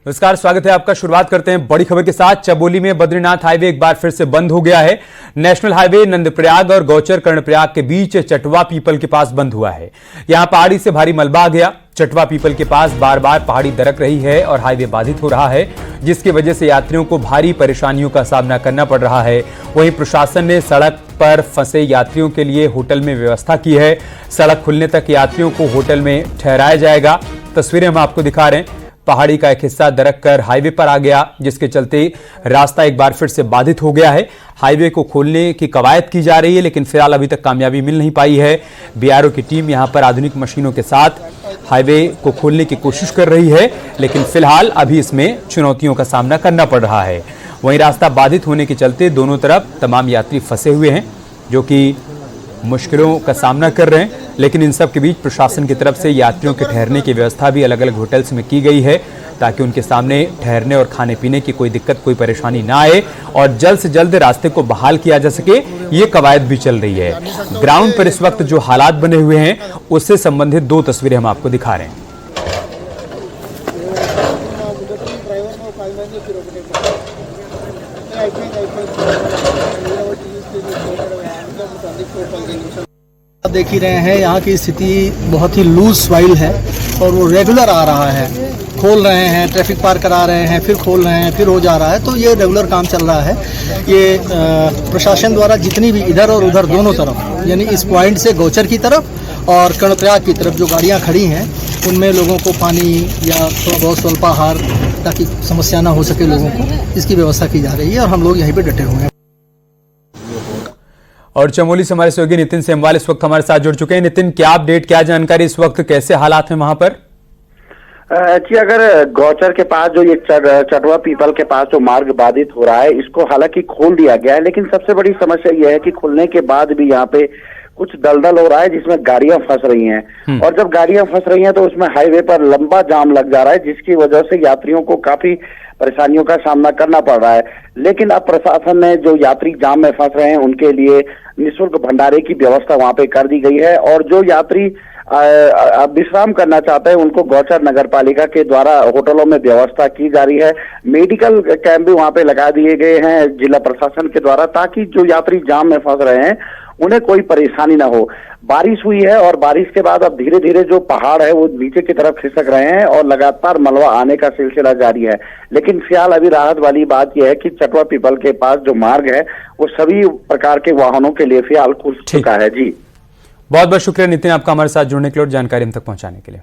नमस्कार, स्वागत है आपका। शुरुआत करते हैं बड़ी खबर के साथ। चमोली में बद्रीनाथ हाईवे एक बार फिर से बंद हो गया है। नेशनल हाईवे नंदप्रयाग और गौचर कर्णप्रयाग के बीच चटवा पीपल के पास बंद हुआ है। यहां पहाड़ी से भारी मलबा आ गया। चटवा पीपल के पास बार बार पहाड़ी दरक रही है और हाईवे बाधित हो रहा है, जिसकी वजह से यात्रियों को भारी परेशानियों का सामना करना पड़ रहा है। वहीं प्रशासन ने सड़क पर फंसे यात्रियों के लिए होटल में व्यवस्था की है। सड़क खुलने तक यात्रियों को होटल में ठहराया जाएगा। तस्वीरें हम आपको दिखा रहे हैं। पहाड़ी का एक हिस्सा दरक कर हाईवे पर आ गया, जिसके चलते रास्ता एक बार फिर से बाधित हो गया है। हाईवे को खोलने की कवायद की जा रही है, लेकिन फिलहाल अभी तक कामयाबी मिल नहीं पाई है। बीआरओ की टीम यहां पर आधुनिक मशीनों के साथ हाईवे को खोलने की कोशिश कर रही है, लेकिन फिलहाल अभी इसमें चुनौतियों का सामना करना पड़ रहा है। वहीं रास्ता बाधित होने के चलते दोनों तरफ तमाम यात्री फंसे हुए हैं, जो कि मुश्किलों का सामना कर रहे हैं। लेकिन इन सब के बीच प्रशासन की तरफ से यात्रियों के ठहरने की व्यवस्था भी अलग अलग होटल्स में की गई है, ताकि उनके सामने ठहरने और खाने पीने की कोई दिक्कत, कोई परेशानी ना आए और जल्द से जल्द रास्ते को बहाल किया जा सके। ये कवायद भी चल रही है। ग्राउंड पर इस वक्त जो हालात बने हुए हैं, उससे संबंधित दो तस्वीरें हम आपको दिखा रहे हैं। देख ही रहे हैं, यहाँ की स्थिति बहुत ही लूज स्वाइल है और वो रेगुलर आ रहा है। खोल रहे हैं, ट्रैफिक पार करा रहे हैं, फिर खोल रहे हैं, फिर हो जा रहा है। तो ये रेगुलर काम चल रहा है। ये प्रशासन द्वारा जितनी भी इधर और उधर दोनों तरफ, यानी इस पॉइंट से गौचर की तरफ और कर्णप्रयाग की तरफ जो गाड़ियाँ खड़ी हैं, उनमें लोगों को पानी या थोड़ा बहुत स्वल्पाहार, ताकि समस्या ना हो सके लोगों को, इसकी व्यवस्था की जा रही है और हम लोग यहीं पर डटे हुए हैं। और चमोली से हमारे सहयोगी नितिन सेमवाल इस वक्त हमारे साथ जुड़ चुके हैं। नितिन, क्या अपडेट, क्या जानकारी, इस वक्त कैसे हालात हैं वहां पर? जी, अगर गौचर के पास जो ये चटवा पीपल के पास जो मार्ग बाधित हो रहा है, इसको हालांकि खोल दिया गया है, लेकिन सबसे बड़ी समस्या यह है कि खुलने के बाद भी यहाँ पे कुछ दलदल हो रहा है, जिसमें गाड़ियां फंस रही हैं। और जब गाड़ियां फंस रही हैं तो उसमें हाईवे पर लंबा जाम लग जा रहा है, जिसकी वजह से यात्रियों को काफी परेशानियों का सामना करना पड़ रहा है। लेकिन अब प्रशासन ने जो यात्री जाम में फंस रहे हैं, उनके लिए निःशुल्क भंडारे की व्यवस्था वहां पे कर दी गई है। और जो यात्री विश्राम करना चाहते हैं, उनको गौचर नगर पालिका के द्वारा होटलों में व्यवस्था की जा रही है। मेडिकल कैंप भी वहां पे लगा दिए गए हैं जिला प्रशासन के द्वारा, ताकि जो यात्री जाम में फंस रहे हैं उन्हें कोई परेशानी ना हो। बारिश हुई है और बारिश के बाद अब धीरे धीरे जो पहाड़ है वो नीचे की तरफ खिसक रहे हैं और लगातार मलबा आने का सिलसिला जारी है। लेकिन फिलहाल अभी राहत वाली बात यह है कि चटवा पीपल के पास जो मार्ग है वो सभी प्रकार के वाहनों के लिए फिलहाल खुल चुका है। जी, बहुत बहुत शुक्रिया नितिन, आपका हमारे साथ जुड़ने के लिए और जानकारी हम तक पहुंचाने के लिए।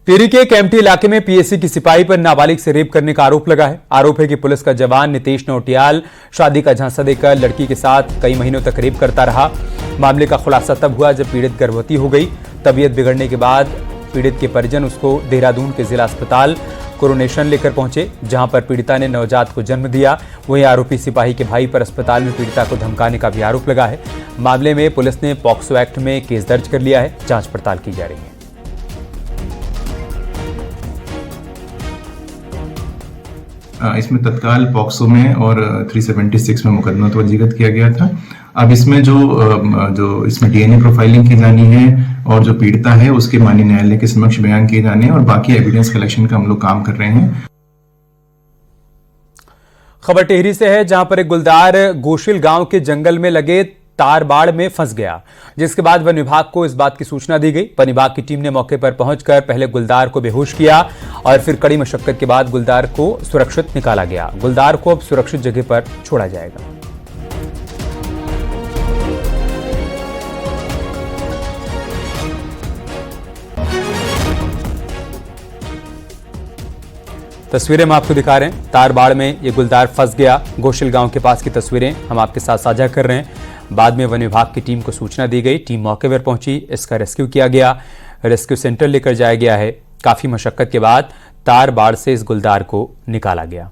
टिहरी के केम्प्टी इलाके में पीएससी की सिपाही पर नाबालिग से रेप करने का आरोप लगा है। आरोप है कि पुलिस का जवान नितेश नौटियाल शादी का झांसा देकर लड़की के साथ कई महीनों तक रेप करता रहा। मामले का खुलासा तब हुआ जब पीड़ित गर्भवती हो गई। तबीयत बिगड़ने के बाद पीड़ित के परिजन उसको देहरादून के जिला अस्पताल कोरोनेशन लेकर पहुंचे, जहां पर पीड़िता ने नवजात को जन्म दिया। वहीं आरोपी सिपाही के भाई पर अस्पताल में पीड़िता को धमकाने का भी आरोप लगा है। मामले में पुलिस ने पॉक्सो एक्ट में केस दर्ज कर लिया है। जांच पड़ताल की जा रही है। इसमें तत्काल पॉक्सो में और 376 में मुकदमा तो पंजीकृत किया गया था। अब इसमें जो इसमें डीएनए प्रोफाइलिंग की जानी है और जो पीड़िता है उसके माननीय न्यायालय के समक्ष बयान किए जाने हैं और बाकी एविडेंस कलेक्शन का हम लोग काम कर रहे हैं। खबर टिहरी से है, जहां पर एक गुलदार गोशिल गांव के जंगल में लगे तार बाड़ में फंस गया, जिसके बाद वन विभाग को इस बात की सूचना दी गई। वन विभाग की टीम ने मौके पर पहुंचकर पहले गुलदार को बेहोश किया और फिर कड़ी मशक्कत के बाद गुलदार को सुरक्षित निकाला गया। गुलदार को अब सुरक्षित जगह पर छोड़ा जाएगा। तस्वीरें हम आपको दिखा रहे हैं। तार बाड़ में ये गुलदार फंस गया। गोशिल गांव के पास की तस्वीरें हम आपके साथ साझा कर रहे हैं। बाद में वन विभाग की टीम को सूचना दी गई। टीम मौके पर पहुंची, इसका रेस्क्यू किया गया, रेस्क्यू सेंटर लेकर जाया गया है। काफी मशक्कत के बाद तार बाड़ से इस गुलदार को निकाला गया।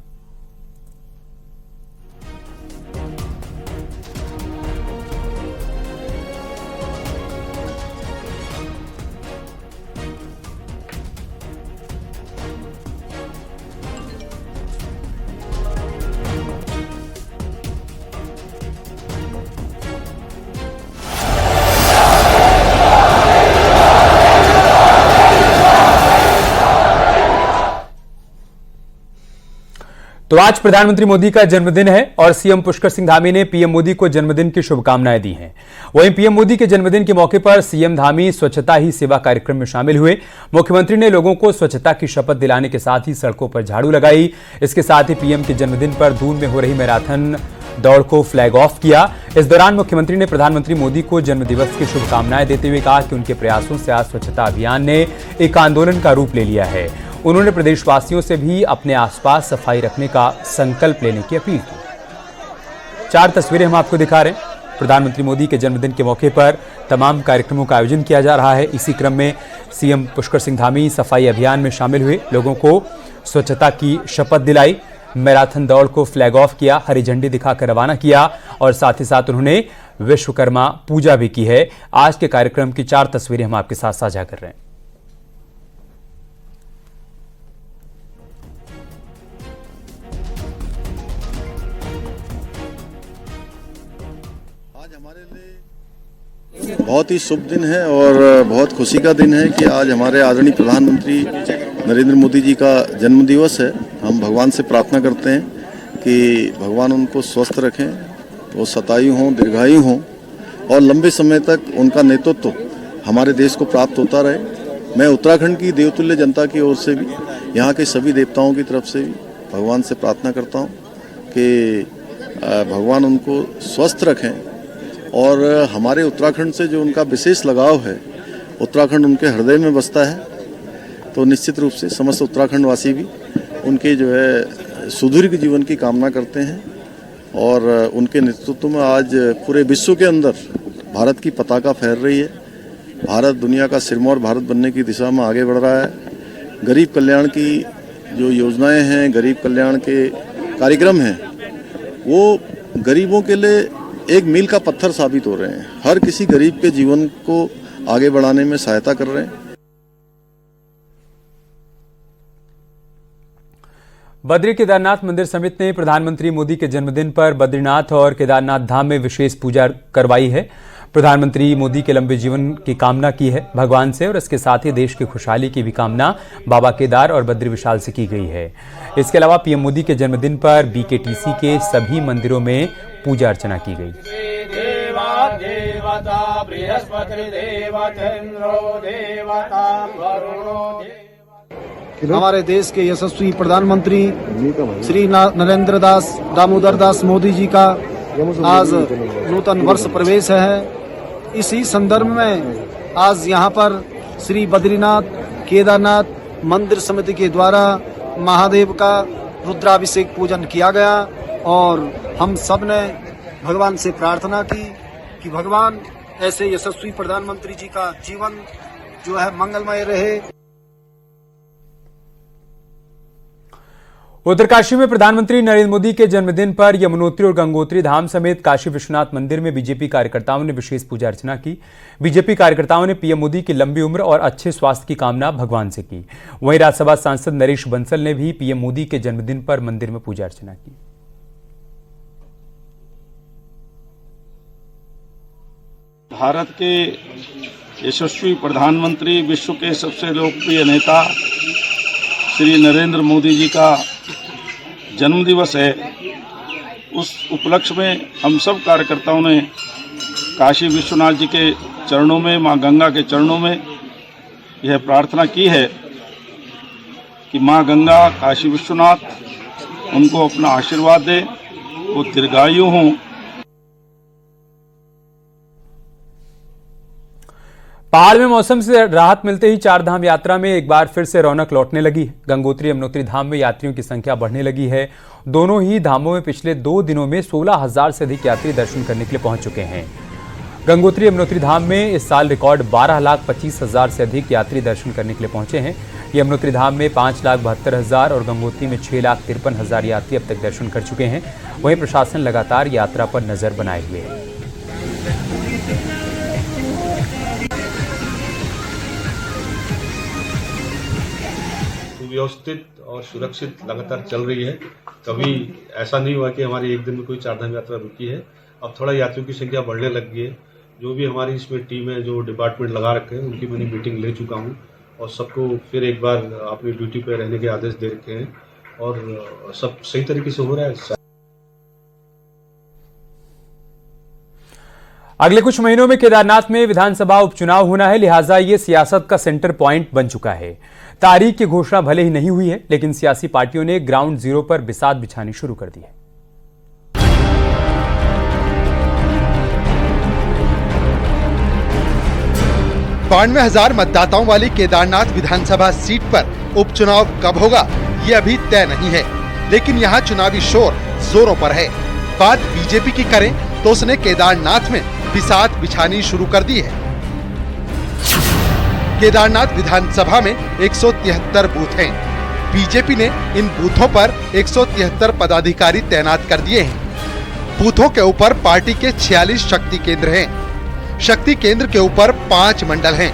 तो आज प्रधानमंत्री मोदी का जन्मदिन है और सीएम पुष्कर सिंह धामी ने पीएम मोदी को जन्मदिन की शुभकामनाएं दी हैं। वहीं पीएम मोदी के जन्मदिन के मौके पर सीएम धामी स्वच्छता ही सेवा कार्यक्रम में शामिल हुए। मुख्यमंत्री ने लोगों को स्वच्छता की शपथ दिलाने के साथ ही सड़कों पर झाड़ू लगाई। इसके साथ ही पीएम के जन्मदिन पर दून में हो रही मैराथन दौड़ को फ्लैग ऑफ किया। इस दौरान मुख्यमंत्री ने प्रधानमंत्री मोदी को जन्मदिवस की शुभकामनाएं देते हुए कहा कि उनके प्रयासों से आज स्वच्छता अभियान ने एक आंदोलन का रूप ले लिया है। उन्होंने प्रदेशवासियों से भी अपने आसपास सफाई रखने का संकल्प लेने की अपील की। 4 तस्वीरें हम आपको दिखा रहे हैं। प्रधानमंत्री मोदी के जन्मदिन के मौके पर तमाम कार्यक्रमों का आयोजन किया जा रहा है। इसी क्रम में सीएम पुष्कर सिंह धामी सफाई अभियान में शामिल हुए, लोगों को स्वच्छता की शपथ दिलाई, मैराथन दौड़ को फ्लैग ऑफ किया, हरी झंडी दिखाकर रवाना किया और साथ ही साथ उन्होंने विश्वकर्मा पूजा भी की है। आज के कार्यक्रम की 4 तस्वीरें हम आपके साथ साझा कर रहे हैं। बहुत ही शुभ दिन है और बहुत खुशी का दिन है कि आज हमारे आदरणीय प्रधानमंत्री नरेंद्र मोदी जी का जन्म दिवस है। हम भगवान से प्रार्थना करते हैं कि भगवान उनको स्वस्थ रखें, वो शतायु हों, दीर्घायु हों और लंबे समय तक उनका नेतृत्व हमारे देश को प्राप्त होता रहे। मैं उत्तराखंड की देवतुल्य जनता की ओर से भी, यहाँ के सभी देवताओं की तरफ से भी भगवान से प्रार्थना करता हूँ कि भगवान उनको स्वस्थ रखें और हमारे उत्तराखंड से जो उनका विशेष लगाव है, उत्तराखंड उनके हृदय में बसता है, तो निश्चित रूप से समस्त उत्तराखंड वासी भी उनके जो है सुदीर्घ जीवन की कामना करते हैं और उनके नेतृत्व में आज पूरे विश्व के अंदर भारत की पताका फहर रही है। भारत दुनिया का सिरमौर भारत बनने की दिशा में आगे बढ़ रहा है। गरीब कल्याण की जो योजनाएं हैं, गरीब कल्याण के कार्यक्रम हैं, वो गरीबों के लिए एक मील का पत्थर साबित हो रहे हैं। हर किसी गरीब के जीवन को आगे बढ़ाने में सहायता कर रहे हैं। बद्री केदारनाथ मंदिर समिति ने प्रधानमंत्री मोदी के जन्मदिन पर बद्रीनाथ और केदारनाथ धाम में विशेष पूजा करवाई है। प्रधानमंत्री मोदी के लंबे जीवन की कामना की है भगवान से और इसके साथ ही देश की खुशहाली की भी कामना बाबा केदार और बद्री विशाल से की गई है। इसके अलावा पीएम मोदी के जन्मदिन पर बीकेटीसी के सभी मंदिरों में पूजा अर्चना की गई। हमारे देश के यशस्वी प्रधानमंत्री श्री नरेंद्र दास दामोदर दास मोदी जी का आज नूतन वर्ष प्रवेश है। इसी संदर्भ में आज यहाँ पर श्री बद्रीनाथ केदारनाथ मंदिर समिति के द्वारा महादेव का रुद्राभिषेक पूजन किया गया और हम सब ने भगवान से प्रार्थना की कि भगवान ऐसे यशस्वी प्रधानमंत्री जी का जीवन जो है मंगलमय रहे। उत्तरकाशी में प्रधानमंत्री नरेंद्र मोदी के जन्मदिन पर यमुनोत्री और गंगोत्री धाम समेत काशी विश्वनाथ मंदिर में बीजेपी कार्यकर्ताओं ने विशेष पूजा अर्चना की। बीजेपी कार्यकर्ताओं ने पीएम मोदी की लंबी उम्र और अच्छे स्वास्थ्य की कामना भगवान से की। वहीं राज्यसभा सांसद नरेश बंसल ने भी पीएम मोदी के जन्मदिन पर मंदिर में पूजा अर्चना की। भारत के यशस्वी प्रधानमंत्री, विश्व के सबसे लोकप्रिय नेता श्री नरेंद्र मोदी जी का जन्मदिवस है। उस उपलक्ष्य में हम सब कार्यकर्ताओं ने काशी विश्वनाथ जी के चरणों में, मां गंगा के चरणों में यह प्रार्थना की है कि मां गंगा, काशी विश्वनाथ उनको अपना आशीर्वाद दे, वो दीर्घायु हों। पहाड़ में मौसम से राहत मिलते ही 4 धाम यात्रा में एक बार फिर से रौनक लौटने लगी। गंगोत्री यमुनोत्री धाम में यात्रियों की संख्या बढ़ने लगी है। दोनों ही धामों में पिछले 2 दिनों में 16,000 से अधिक यात्री दर्शन करने के लिए पहुंच चुके हैं। गंगोत्री यमुनोत्री धाम में इस साल रिकॉर्ड 12,25,000 से अधिक यात्री दर्शन करने के लिए पहुंचे हैं। यमुनोत्री धाम में 5,72,000 और गंगोत्री में 6,53,000 यात्री अब तक दर्शन कर चुके हैं। वहीं प्रशासन लगातार यात्रा पर नजर बनाए हुए है। व्यवस्थित और सुरक्षित लगातार चल रही है। कभी ऐसा नहीं हुआ कि हमारी एक दिन में कोई 4 धाम यात्रा रुकी है। अब थोड़ा यात्रियों की संख्या बढ़ने लग गई है। जो भी हमारी इसमें टीम है, जो डिपार्टमेंट लगा रखे हैं, उनकी मैंने मीटिंग ले चुका हूं और सबको फिर एक बार अपनी ड्यूटी पर रहने के आदेश दे रखे हैं और सब सही तरीके से हो रहा है। अगले कुछ महीनों में केदारनाथ में विधानसभा उपचुनाव होना है, लिहाजा ये सियासत का सेंटर पॉइंट बन चुका है। तारीख की घोषणा भले ही नहीं हुई है, लेकिन सियासी पार्टियों ने ग्राउंड जीरो पर बिसात बिछानी शुरू कर दी है। 92,000 मतदाताओं वाली केदारनाथ विधानसभा सीट पर उपचुनाव कब होगा ये अभी तय नहीं है, लेकिन यहाँ चुनावी शोर जोरों पर है। बात बीजेपी की करें तो उसने केदारनाथ में बिसात बिछानी शुरू कर दी है। केदारनाथ विधानसभा में 173 बूथ हैं। बीजेपी ने इन बूथों पर 173 पदाधिकारी तैनात कर दिए हैं। बूथों के ऊपर पार्टी के 46 शक्ति केंद्र हैं। शक्ति केंद्र के ऊपर 5 मंडल हैं।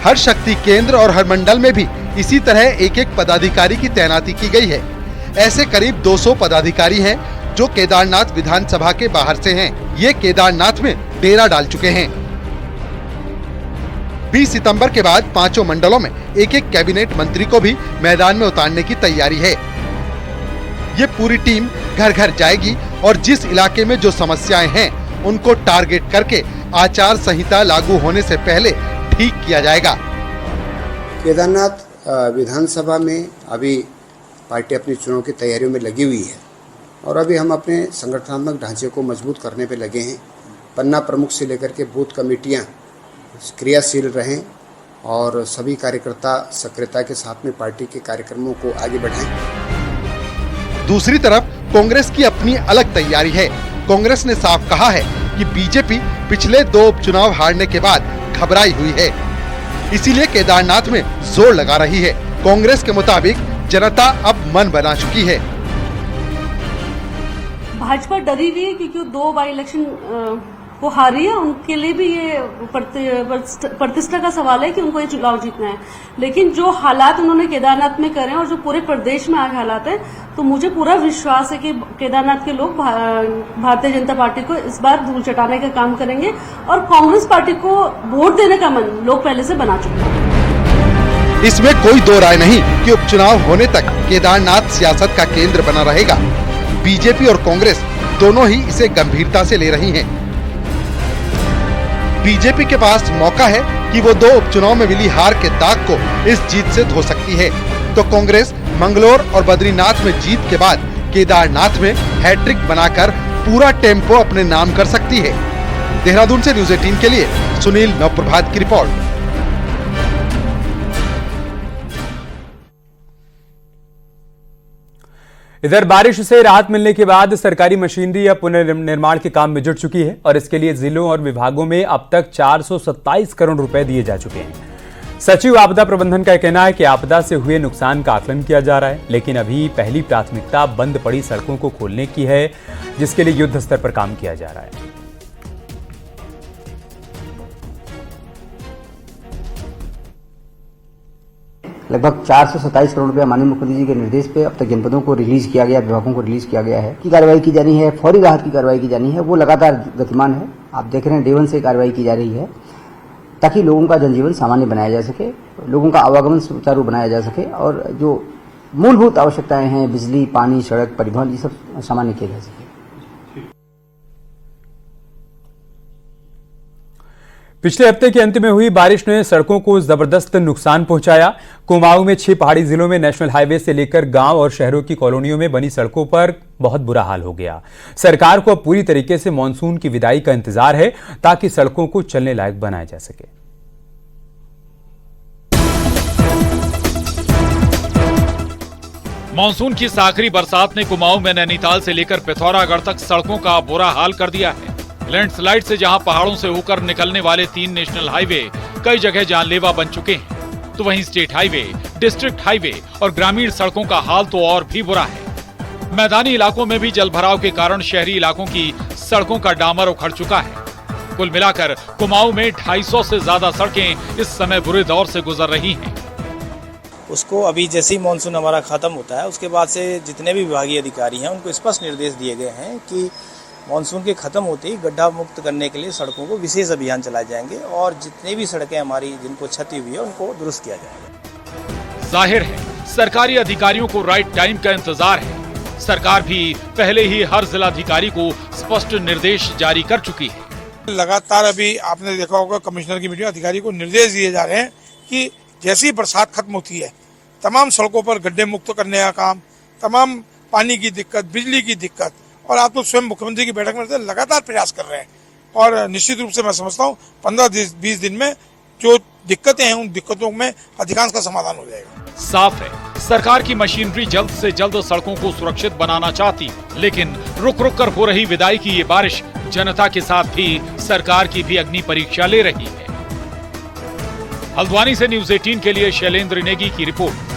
हर शक्ति केंद्र और हर मंडल में भी इसी तरह एक एक पदाधिकारी की तैनाती की गई है। ऐसे करीब 200 पदाधिकारी हैं जो केदारनाथ विधानसभा के बाहर से हैं। ये केदारनाथ में डेरा डाल चुके हैं। 20 सितंबर के बाद 5 मंडलों में एक एक कैबिनेट मंत्री को भी मैदान में उतारने की तैयारी है। ये पूरी टीम घर घर जाएगी और जिस इलाके में जो समस्याएं हैं उनको टारगेट करके आचार संहिता लागू होने से पहले ठीक किया जाएगा। केदारनाथ विधानसभा में अभी पार्टी अपनी चुनाव की तैयारियों में लगी हुई है और अभी हम अपने संगठनात्मक ढांचे को मजबूत करने पे लगे हैं। पन्ना प्रमुख से लेकर के बूथ कमेटियां क्रियाशील रहें और सभी कार्यकर्ता सक्रियता के साथ में पार्टी के कार्यक्रमों को आगे बढ़ाएं। दूसरी तरफ कांग्रेस की अपनी अलग तैयारी है। कांग्रेस ने साफ कहा है कि बीजेपी पिछले 2 उपचुनाव हारने के बाद घबराई हुई है, इसीलिए केदारनाथ में जोर लगा रही है। कांग्रेस के मुताबिक जनता अब मन बना चुकी है। भाजपा डरी हुई है क्योंकि 2 बाई इलेक्शन वो हारी है। उनके लिए भी ये प्रतिष्ठा का सवाल है कि उनको ये चुनाव जीतना है। लेकिन जो हालात उन्होंने केदारनाथ में करे और जो पूरे प्रदेश में आज हालात है, तो मुझे पूरा विश्वास है कि केदारनाथ के लोग भारतीय जनता पार्टी को इस बार धूल चटाने का काम करेंगे और कांग्रेस पार्टी को वोट देने का मन लोग पहले से बना चुके हैं। इसमें कोई दो राय नहीं कि उपचुनाव होने तक केदारनाथ सियासत का केंद्र बना रहेगा। बीजेपी और कांग्रेस दोनों ही इसे गंभीरता से ले रही हैं। बीजेपी के पास मौका है कि वो 2 उपचुनाव में मिली हार के दाग को इस जीत से धो सकती है, तो कांग्रेस मंगलोर और बद्रीनाथ में जीत के बाद केदारनाथ में हैट्रिक बनाकर पूरा टेम्पो अपने नाम कर सकती है। देहरादून से न्यूज़ 18 के लिए सुनील नवप्रभात की रिपोर्ट। इधर बारिश से राहत मिलने के बाद सरकारी मशीनरी अब पुनर्निर्माण के काम में जुट चुकी है और इसके लिए जिलों और विभागों में अब तक 427 करोड़ रुपए दिए जा चुके हैं। सचिव आपदा प्रबंधन का कहना है कि आपदा से हुए नुकसान का आकलन किया जा रहा है, लेकिन अभी पहली प्राथमिकता बंद पड़ी सड़कों को खोलने की है, जिसके लिए युद्ध स्तर पर काम किया जा रहा है। लगभग 427 करोड़ रुपया माननीय मुख्यमंत्री जी के निर्देश पे अब तक जनपदों को रिलीज किया गया, विभागों को रिलीज किया गया है। की कार्रवाई की जानी है, फौरी राहत की कार्रवाई की जानी है, वो लगातार गतिमान है। आप देख रहे हैं डे 1 से कार्रवाई की जा रही है ताकि लोगों का जनजीवन सामान्य बनाया जा सके, लोगों का आवागमन सुचारू बनाया जा सके और जो मूलभूत आवश्यकताएं हैं, बिजली, पानी, सड़क, परिवहन, ये सब सामान्य किया जा सके। पिछले हफ्ते के अंत में हुई बारिश ने सड़कों को जबरदस्त नुकसान पहुंचाया। कुमाऊं में 6 पहाड़ी जिलों में नेशनल हाईवे से लेकर गांव और शहरों की कॉलोनियों में बनी सड़कों पर बहुत बुरा हाल हो गया। सरकार को अब पूरी तरीके से मानसून की विदाई का इंतजार है ताकि सड़कों को चलने लायक बनाया जा सके। मानसून की आखिरी बरसात ने कुमाऊं में नैनीताल से लेकर पिथौरागढ़ तक सड़कों का बुरा हाल कर दिया है। लैंडस्लाइड से जहां पहाड़ों से होकर निकलने वाले 3 नेशनल हाईवे कई जगह जानलेवा बन चुके हैं, तो वहीं स्टेट हाईवे, डिस्ट्रिक्ट हाईवे और ग्रामीण सड़कों का हाल तो और भी बुरा है। मैदानी इलाकों में भी जलभराव के कारण शहरी इलाकों की सड़कों का डामर उखड़ चुका है। कुल मिलाकर कुमाऊं में 250 से ज्यादा सड़कें इस समय बुरे दौर से गुजर रही हैं। उसको अभी जैसे ही मानसून हमारा खत्म होता है उसके बाद से जितने भी विभागीय अधिकारी हैं उनको स्पष्ट निर्देश दिए गए हैं कि मानसून के खत्म होते ही गड्ढा मुक्त करने के लिए सड़कों को विशेष अभियान चलाए जाएंगे और जितनी भी सड़कें हमारी जिनको क्षति हुई है उनको दुरुस्त किया जाएगा। जाहिर है सरकारी अधिकारियों को राइट टाइम का इंतजार है। सरकार भी पहले ही हर जिलाधिकारी को स्पष्ट निर्देश जारी कर चुकी है। लगातार अभी आपने देखा होगा कमिश्नर की मीटिंग अधिकारी को निर्देश दिए जा रहे हैं कि जैसे ही बरसात खत्म होती है तमाम सड़कों पर गड्ढे मुक्त करने का काम, तमाम पानी की दिक्कत, बिजली की दिक्कत, और आप तो स्वयं मुख्यमंत्री की बैठक में लगातार प्रयास कर रहे हैं और निश्चित रूप से मैं समझता हूँ 15-20 दिन में जो दिक्कतें हैं उन दिक्कतों में अधिकांश का समाधान हो जाएगा। साफ है, सरकार की मशीनरी जल्द से जल्द सड़कों को सुरक्षित बनाना चाहती, लेकिन रुक रुक कर हो रही विदाई की ये बारिश जनता के साथ भी सरकार की भी अग्नि परीक्षा ले रही है। हल्द्वानी से न्यूज 18 के लिए शैलेंद्र नेगी की रिपोर्ट।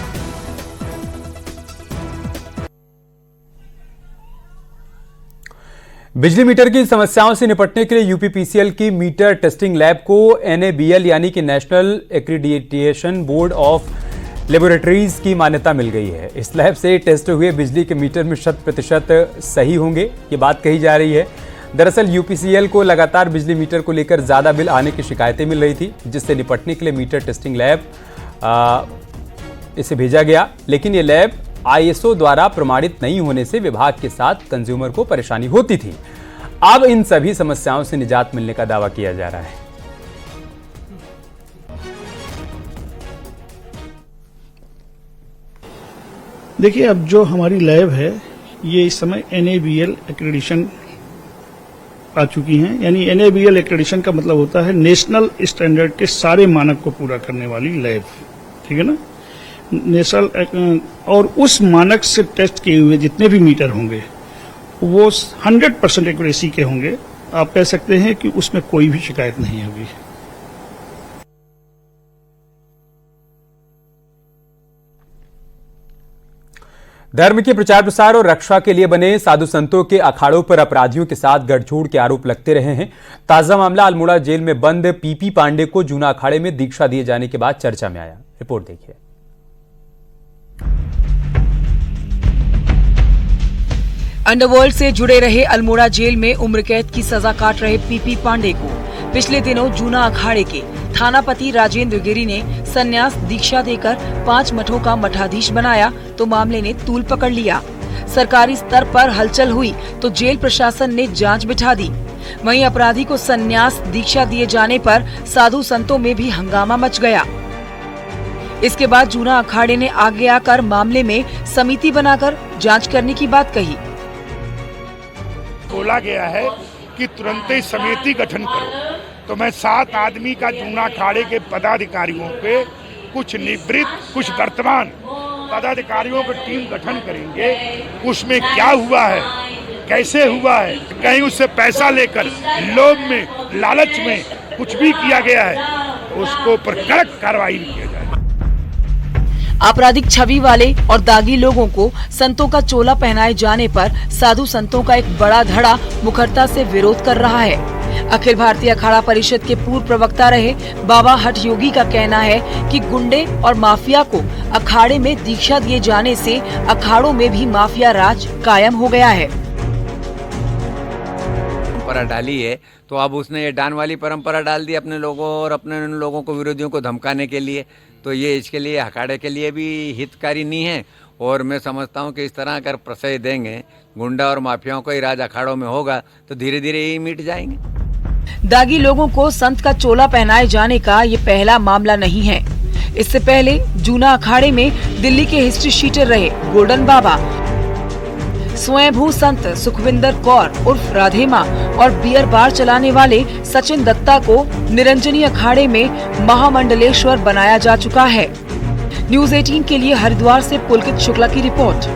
बिजली मीटर की समस्याओं से निपटने के लिए यूपीपीसीएल की मीटर टेस्टिंग लैब को NABL यानी कि national accreditation board of laboratories की मान्यता मिल गई है। इस लैब से टेस्ट हुए बिजली के मीटर में 100% सही होंगे, ये बात कही जा रही है। दरअसल यूपीसीएल को लगातार बिजली मीटर को लेकर ज्यादा बिल आने की शिकायतें मिल रही थी, जिससे निपटने के लिए मीटर टेस्टिंग लैब इसे भेजा गया, लेकिन ये लैब ISO द्वारा प्रमाणित नहीं होने से विभाग के साथ कंज्यूमर को परेशानी होती थी। अब इन सभी समस्याओं से निजात मिलने का दावा किया जा रहा है। देखिए, अब जो हमारी लैब है ये इस समय NABL एक्रेडिशन आ चुकी हैं। यानी NABL एक्रेडिशन का मतलब होता है नेशनल स्टैंडर्ड के सारे मानक को पूरा करने वाली लैब, ठीक है ना। नेशनल और उस मानक से टेस्ट किए हुए जितने भी मीटर होंगे वो 100% एक्यूरेसी के होंगे। आप कह सकते हैं कि उसमें कोई भी शिकायत नहीं होगी। धर्म के प्रचार प्रसार और रक्षा के लिए बने साधु संतों के अखाड़ों पर अपराधियों के साथ गठजोड़ के आरोप लगते रहे हैं। ताजा मामला अल्मोड़ा जेल में बंद PP पांडे को जूना अखाड़े में दीक्षा दिए जाने के बाद चर्चा में आया। रिपोर्ट देखिए। अंडरवर्ल्ड से जुड़े रहे अल्मोड़ा जेल में उम्र कैद की सजा काट रहे PP पांडे को पिछले दिनों जूना अखाड़े के थानापति राजेंद्र गिरी ने संन्यास दीक्षा देकर 5 मठों का मठाधीश बनाया तो मामले ने तूल पकड़ लिया। सरकारी स्तर पर हलचल हुई तो जेल प्रशासन ने जांच बिठा दी। वहीं अपराधी को संन्यास दीक्षा दिए जाने पर साधु संतों में भी हंगामा मच गया। इसके बाद जूना अखाड़े ने आगे आकर मामले में समिति बनाकर जांच करने की बात कही। बोला गया है कि तुरंत ही समिति गठन करो, तो मैं 7 आदमी का जूना अखाड़े के पदाधिकारियों पे कुछ निवृत्त कुछ वर्तमान पदाधिकारियों की टीम गठन करेंगे। उसमें क्या हुआ है, कैसे हुआ है, कहीं उससे पैसा लेकर लोभ में लालच में कुछ भी किया गया है तो उसको पर कड़क कार्रवाई किया जाए। आपराधिक छवि वाले और दागी लोगों को संतों का चोला पहनाए जाने पर साधु संतों का एक बड़ा धड़ा मुखरता से विरोध कर रहा है। अखिल भारतीय अखाड़ा परिषद के पूर्व प्रवक्ता रहे बाबा हठ योगी का कहना है कि गुंडे और माफिया को अखाड़े में दीक्षा दिए जाने से अखाड़ों में भी माफिया राज कायम हो गया है। परंपरा डाली है तो अब उसने ये डान वाली परंपरा डाल दी अपने लोगों और अपने उन लोगों को विरोधियों को धमकाने के लिए। तो ये इसके लिए अखाड़े के लिए भी हितकारी नहीं है और मैं समझता हूँ कि इस तरह अगर प्रश्रय देंगे गुंडा और माफियाओं का ही राज अखाड़ों में होगा तो धीरे धीरे ये मिट जाएंगे। दागी लोगों को संत का चोला पहनाए जाने का ये पहला मामला नहीं है। इससे पहले जूना अखाड़े में दिल्ली के हिस्ट्री शीटर रहे गोल्डन बाबा, स्वयंभू संत सुखविंदर कौर उर्फ राधे माँ और बियर बार चलाने वाले सचिन दत्ता को निरंजनी अखाड़े में महामंडलेश्वर बनाया जा चुका है। न्यूज 18 के लिए हरिद्वार से पुलकित शुक्ला की रिपोर्ट।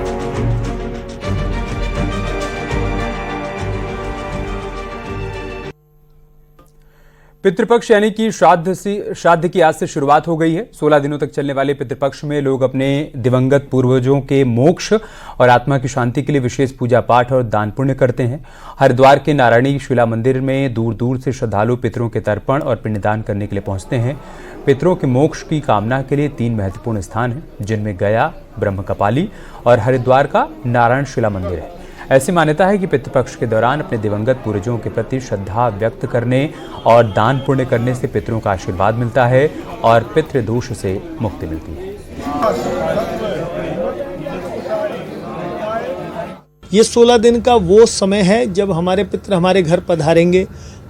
पितृपक्ष यानी कि श्राद्ध की आज से शुरुआत हो गई है। 16 दिनों तक चलने वाले पितृपक्ष में लोग अपने दिवंगत पूर्वजों के मोक्ष और आत्मा की शांति के लिए विशेष पूजा पाठ और दान पुण्य करते हैं। हरिद्वार के नारायणी शिला मंदिर में दूर दूर से श्रद्धालु पितरों के तर्पण और पिंडदान करने के लिए पहुंचते हैं। पितरों के मोक्ष की कामना के लिए 3 महत्वपूर्ण स्थान हैं, जिनमें गया, ब्रह्मकपाली और हरिद्वार का नारायण शिला मंदिर है। ऐसी मान्यता है कि पितृपक्ष के दौरान अपने दिवंगत पूर्वजों के प्रति श्रद्धा व्यक्त करने और दान पुण्य करने से पितरों का आशीर्वाद मिलता है और पितृदोष से मुक्ति मिलती है। ये 16 दिन का वो समय है जब हमारे पितृ हमारे घर पधारेंगे,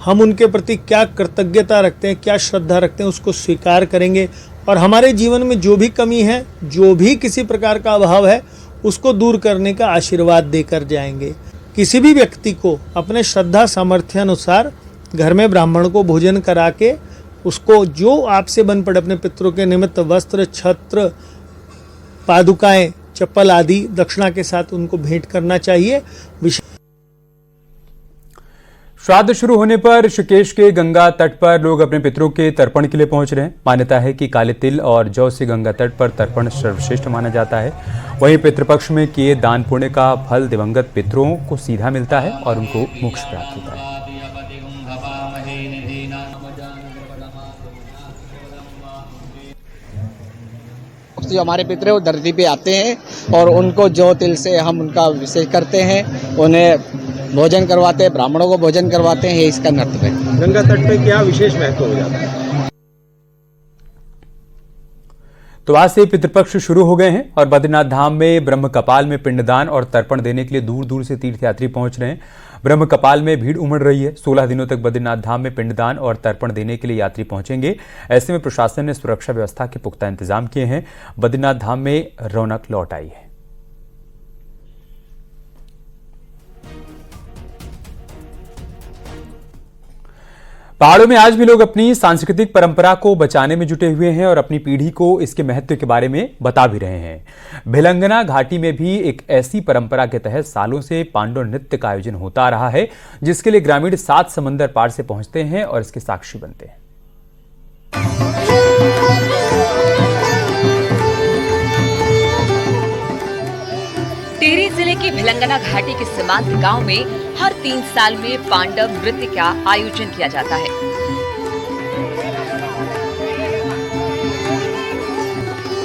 हम उनके प्रति क्या कृतज्ञता रखते हैं, क्या श्रद्धा रखते हैं, उसको स्वीकार करेंगे और हमारे जीवन में जो भी कमी है, जो भी किसी प्रकार का अभाव है, उसको दूर करने का आशीर्वाद देकर जाएंगे। किसी भी व्यक्ति को अपने श्रद्धा सामर्थ्य अनुसार घर में ब्राह्मण को भोजन करा के उसको जो आपसे बन पड़े अपने पितरों के निमित्त वस्त्र, छत्र, पादुकाएं, चप्पल आदि दक्षिणा के साथ उनको भेंट करना चाहिए। श्राद्ध शुरू होने पर ऋषिकेश के गंगा तट पर लोग अपने पितरों के तर्पण के लिए पहुंच रहे हैं। मान्यता है कि काले तिल और जौ से गंगा तट पर तर्पण सर्वश्रेष्ठ माना जाता है। वहीं पितृपक्ष में किए दान पुण्य का फल दिवंगत पितरों को सीधा मिलता है और उनको मोक्ष प्राप्त होता है। जो हमारे पितृ वो धरती पे आते हैं और उनको जौ तिल से हम उनका अभिषेक करते हैं, उन्हें भोजन करवाते हैं, ब्राह्मणों को भोजन करवाते हैं। ये इसका नर्तव्य है। गंगा तट पे क्या विशेष महत्व हो जाता है? तो आज से पितृपक्ष शुरू हो गए हैं और बद्रीनाथ धाम में ब्रह्म कपाल में पिंडदान और तर्पण देने के लिए दूर दूर से तीर्थयात्री पहुंच रहे हैं। ब्रह्म कपाल में भीड़ उमड़ रही है। 16 दिनों तक बद्रीनाथ धाम में पिंडदान और तर्पण देने के लिए यात्री पहुंचेंगे। ऐसे में प्रशासन ने सुरक्षा व्यवस्था के पुख्ता इंतजाम किए हैं। बद्रीनाथ धाम में रौनक लौट आई है। पहाड़ों में आज भी लोग अपनी सांस्कृतिक परंपरा को बचाने में जुटे हुए हैं और अपनी पीढ़ी को इसके महत्व के बारे में बता भी रहे हैं। भिलंगना घाटी में भी एक ऐसी परंपरा के तहत सालों से पांडव नृत्य का आयोजन होता आ रहा है, जिसके लिए ग्रामीण 7 समंदर पार से पहुंचते हैं और इसके साक्षी बनते हैं। टिहरी जिले की भिलंगना घाटी के सीमांत गांव में हर 3 साल में पांडव नृत्य का आयोजन किया जाता है।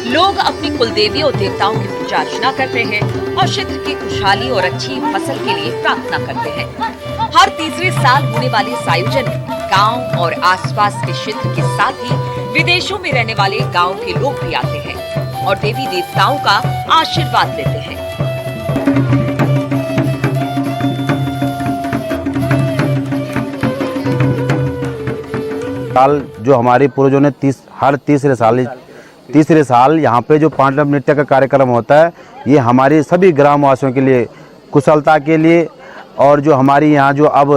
लोग अपनी कुलदेवी और देवताओं की पूजा अर्चना करते हैं और क्षेत्र की खुशहाली और अच्छी फसल के लिए प्रार्थना करते हैं। हर तीसरे साल होने वाले इस आयोजन में गांव और आसपास के क्षेत्र के साथ ही विदेशों में रहने वाले गांव के लोग भी आते हैं और देवी देवताओं का आशीर्वाद लेते हैं। साल जो हमारे पूर्वजों ने हर तीसरे साल यहाँ पे जो पांडव नृत्य का कार्यक्रम होता है, ये हमारे सभी ग्रामवासियों के लिए कुशलता के लिए और जो हमारी यहाँ जो अब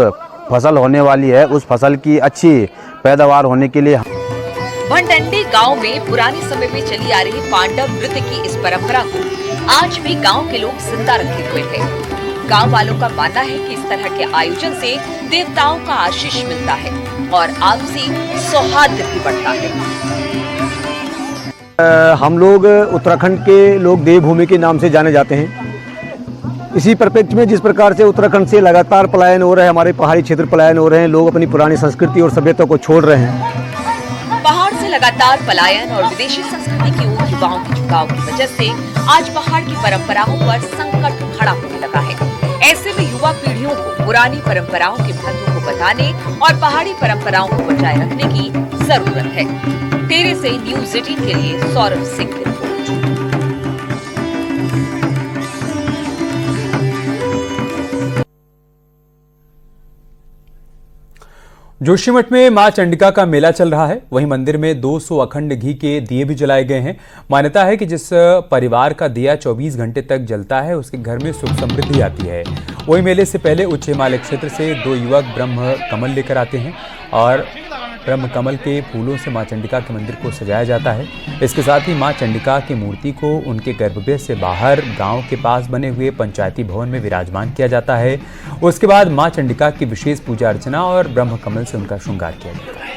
फसल होने वाली है उस फसल की अच्छी पैदावार होने के लिए। भंडंडी गांव में पुराने समय में चली आ रही पांडव नृत्य की इस परंपरा को आज भी गांव के लोग जिंदा रखे हुए हैं। गांव वालों का मानना है कि इस तरह के आयोजन से देवताओं का आशीष मिलता है और आपसी सौहार्द भी बढ़ता है। हम लोग उत्तराखंड के लोग देवभूमि के नाम से जाने जाते हैं। इसी परिप्रेक्ष्य में जिस प्रकार से उत्तराखंड से लगातार पलायन हो रहा है, हमारे पहाड़ी क्षेत्र पलायन हो रहे हैं, लोग अपनी पुरानी संस्कृति और सभ्यता को छोड़ रहे हैं। पहाड़ से लगातार पलायन और विदेशी संस्कृति की ओर युवाओं के झुकाव की वजह से आज पहाड़ की परंपराओं पर संकट खड़ा होने लगा है। ऐसे में युवा पीढ़ियों को पुरानी परंपराओं के महत्व को बताने और पहाड़ी परंपराओं को बचाए रखने की जरूरत है। टिहरी से न्यूज़ 18 के लिए सौरभ सिंह की रिपोर्ट। जोशीमठ में मां चंडिका का मेला चल रहा है। वहीं मंदिर में 200 अखंड घी के दिए भी जलाए गए हैं। मान्यता है कि जिस परिवार का दिया 24 घंटे तक जलता है उसके घर में सुख समृद्धि आती है। वहीं मेले से पहले उच्च हिमालय क्षेत्र से 2 युवक ब्रह्म कमल लेकर आते हैं और ब्रह्म कमल के फूलों से मां चंडिका के मंदिर को सजाया जाता है। इसके साथ ही मां चंडिका की मूर्ति को उनके गर्भगृह से बाहर गांव के पास बने हुए पंचायती भवन में विराजमान किया जाता है। उसके बाद मां चंडिका की विशेष पूजा अर्चना और ब्रह्म कमल से उनका श्रृंगार किया जाता है।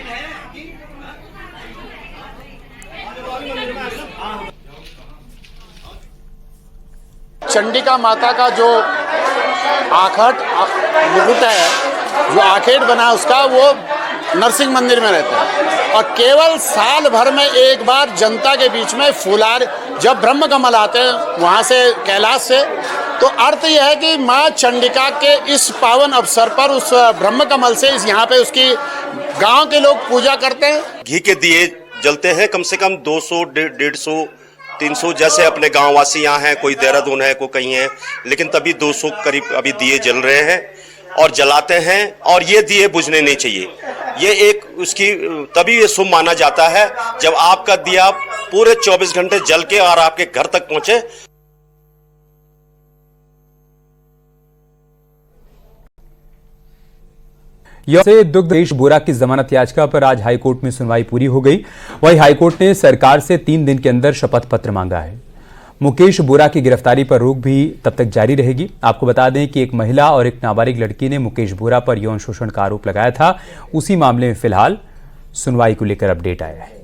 चंडिका माता का जो आखट मुकुट है, जो आखेट बना उसका, वो नरसिंह मंदिर में रहता है और केवल साल भर में एक बार जनता के बीच में फूलार जब ब्रह्म कमल आते हैं वहाँ से कैलाश से, तो अर्थ यह है कि माँ चंडिका के इस पावन अवसर पर उस ब्रह्म कमल से यहाँ पे उसकी गांव के लोग पूजा करते हैं। घी के दिए जलते हैं, कम से कम 200-150 300 जैसे अपने गांववासी यहाँ हैं, कोई देहरादून है, कोई कहीं है, लेकिन तभी 200 करीब अभी दिए जल रहे हैं और जलाते हैं। और ये दिए बुझने नहीं चाहिए। ये एक उसकी तभी ये शुभ माना जाता है जब आपका दिया पूरे 24 घंटे जल के और आपके घर तक पहुंचे। से दुग्धेश बोरा की जमानत याचिका पर आज हाईकोर्ट में सुनवाई पूरी हो गई। वहीं हाईकोर्ट ने सरकार से 3 दिन के अंदर शपथ पत्र मांगा है। मुकेश बोरा की गिरफ्तारी पर रोक भी तब तक जारी रहेगी। आपको बता दें कि एक महिला और एक नाबालिग लड़की ने मुकेश बोरा पर यौन शोषण का आरोप लगाया था। उसी मामले में फिलहाल सुनवाई को लेकर अपडेट आया है।